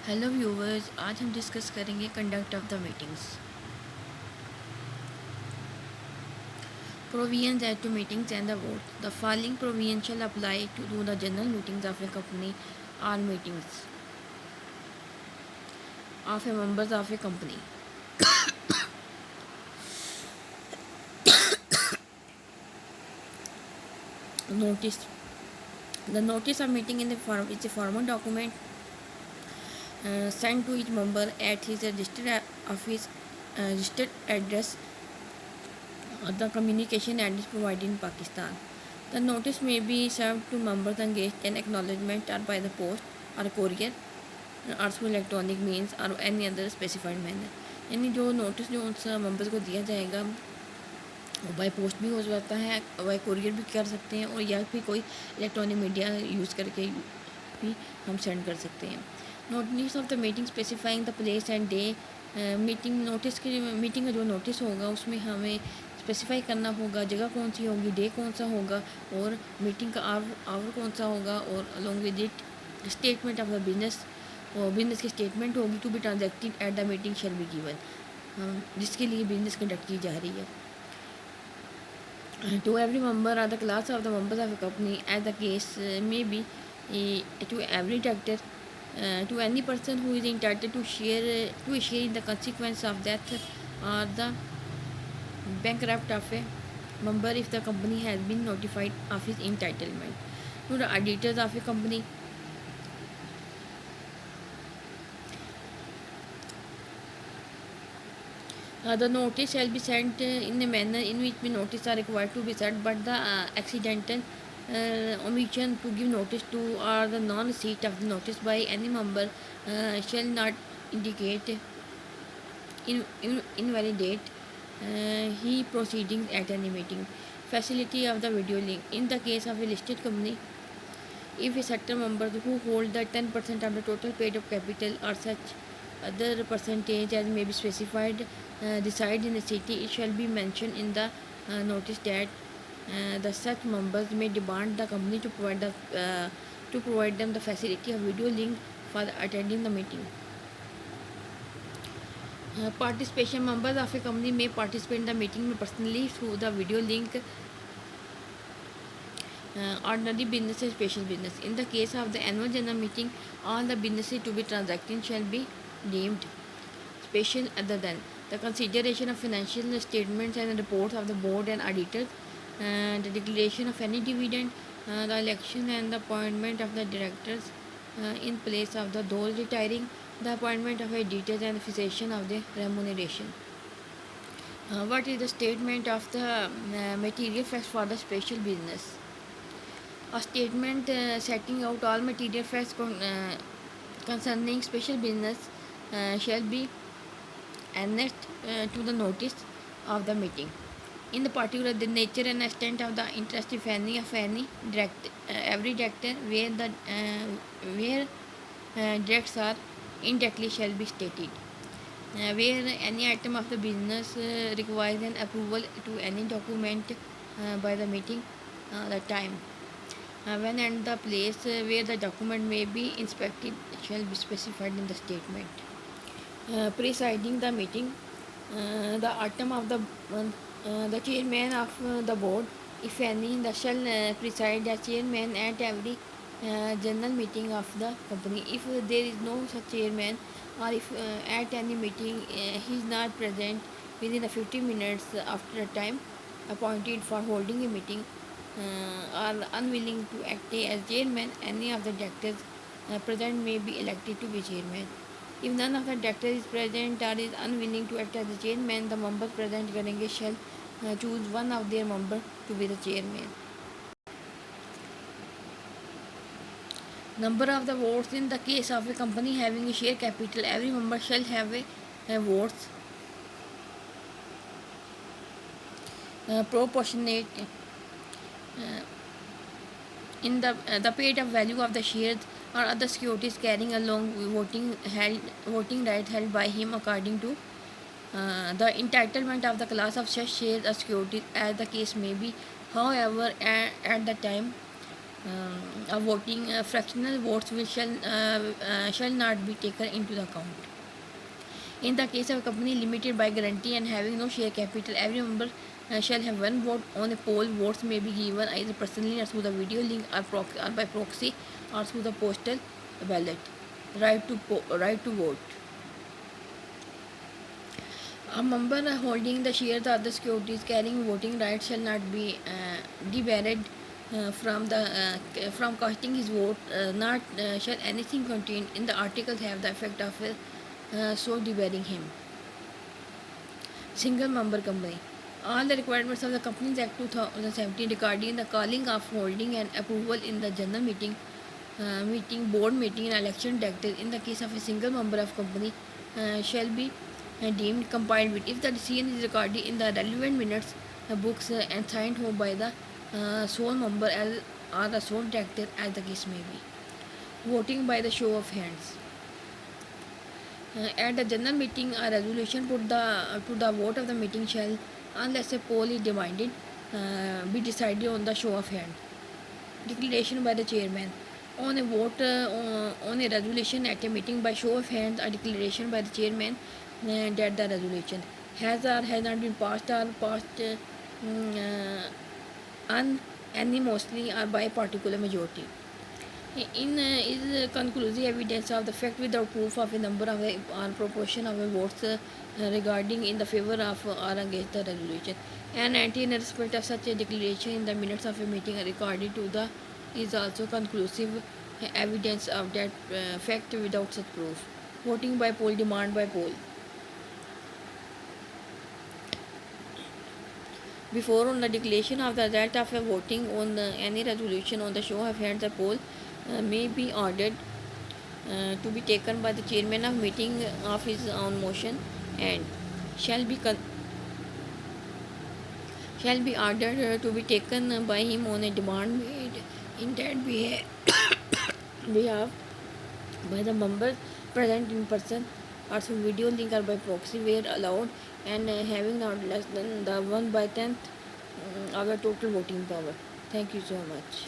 Hello viewers, आज हम discuss करेंगे conduct of the meetings. Provisions as to meetings and the votes. The following provisions shall apply to the general meetings of a company or meetings of a members of a company. Notice. The notice of meeting in the form is a formal document sent to each member at his registered address or the communication address provided in Pakistan. The notice may be served to members engaged in acknowledgement or by the post or courier or through electronic means or any other specified manner. यानी जो notice जो उस members को दिया जाएगा वो by post भी हो जाता है, बाय कोरियर भी कर सकते हैं, और या फिर कोई इलेक्ट्रॉनिक मीडिया यूज़ करके भी हम सेंड कर सकते हैं। Notice of the meeting specifying the place and day. Meeting notice की मीटिंग का जो नोटिस होगा उसमें हमें स्पेसिफाई करना होगा जगह कौन सी होगी, डे कौन सा होगा, और मीटिंग का आवर कौन सा होगा, और along with it statement of the business, और बिजनेस की स्टेटमेंट होगी to be transacted at the meeting shall be given, जिसके लिए बिजनेस कंडक्ट की जा रही है। To every member or the class of the members of a company, as the case may be, to every director, to any person who is entitled to share in the consequence of death or the bankrupt of a member if the company has been notified of his entitlement. To the auditors of a company, the notice shall be sent in a manner in which the notice are required to be sent, but the accidental omission to give notice to or the non-receipt of the notice by any member shall not indicate invalidate he proceedings at any meeting. Facility of the video link. In the case of a listed company, if a certain members who hold the 10% of the total paid up capital or such other percentage as may be specified reside in the city, it shall be mentioned in the notice that the such members may demand the company to provide them the facility of video link for attending the meeting. Participation. Members of a company may participate in the meeting personally through the video link. Ordinary business and special business. In the case of the annual general meeting, all the businesses to be transacted shall be deemed special other than the consideration of financial statements and reports of the board and auditors, the declaration of any dividend, the election and the appointment of the directors in place of those retiring, the appointment of editors and the fixation of the remuneration. What is the statement of the material facts for the special business? A statement setting out all material facts concerning special business shall be annexed to the notice of the meeting. In the particular, the nature and extent of the interest, if any, of any every director where directs are indirectly shall be stated. Where any item of the business requires an approval to any document by the meeting, the time when and the place where the document may be inspected shall be specified in the statement. Presiding the meeting, the item of the chairman of the board, if any, the shall preside the chairman at every general meeting of the company. If there is no such chairman, or if at any meeting he is not present within the 50 minutes after the time appointed for holding a meeting, are unwilling to act as chairman, any of the directors present may be elected to be chairman. If none of the directors is present or is unwilling to act as the chairman, the members present करेंगे shall choose one of their members to be the chairman. Number of the votes. In the case of a company having a share capital, every member shall have a votes proportionate in the paid up value of the shares or other securities carrying along voting right held by him according to the entitlement of the class of such shares or securities as the case may be. However, at the time voting, fractional votes shall not be taken into the account. In the case of a company limited by guarantee and having no share capital, every member shall have one vote on a poll. Votes may be given either personally or through the video link or by proxy or through the postal ballot. Right to vote. A member holding the shares or other securities carrying voting rights shall not be debarred from casting his vote. Not shall anything contained in the articles have the effect of so debarring him. Single member company. All the requirements of the Companies Act 2017 regarding the calling of, holding, and approval in the general board meeting, and election conducted in the case of a single member of company shall be deemed complied with if the decision is recorded in the relevant minutes books and signed home by the sole member or the sole director, as the case may be. Voting by the show of hands. At the general meeting, a resolution put to the vote of the meeting shall, unless a poll is demanded, be decided on the show of hand. Declaration by the chairman. On a vote on a resolution at a meeting by show of hands, a declaration by the chairman that the resolution has or has not been passed or passed unanimously or by a particular majority. In is conclusive evidence of the fact without proof of a number of or proportion of votes regarding in the favor of or against the resolution. And in respect of such a declaration in the minutes of a meeting recorded to the is also conclusive evidence of that fact without such proof. Voting by poll, demand by poll. Before, on the declaration of the result of a voting on any resolution on the show of hands, a poll may be ordered to be taken by the chairman of meeting of his own motion and shall be ordered to be taken by him on a demand made in that behalf by the members present in person or through video link or by proxy where allowed, and having not less than the 1/10 of the total voting power. Thank you so much.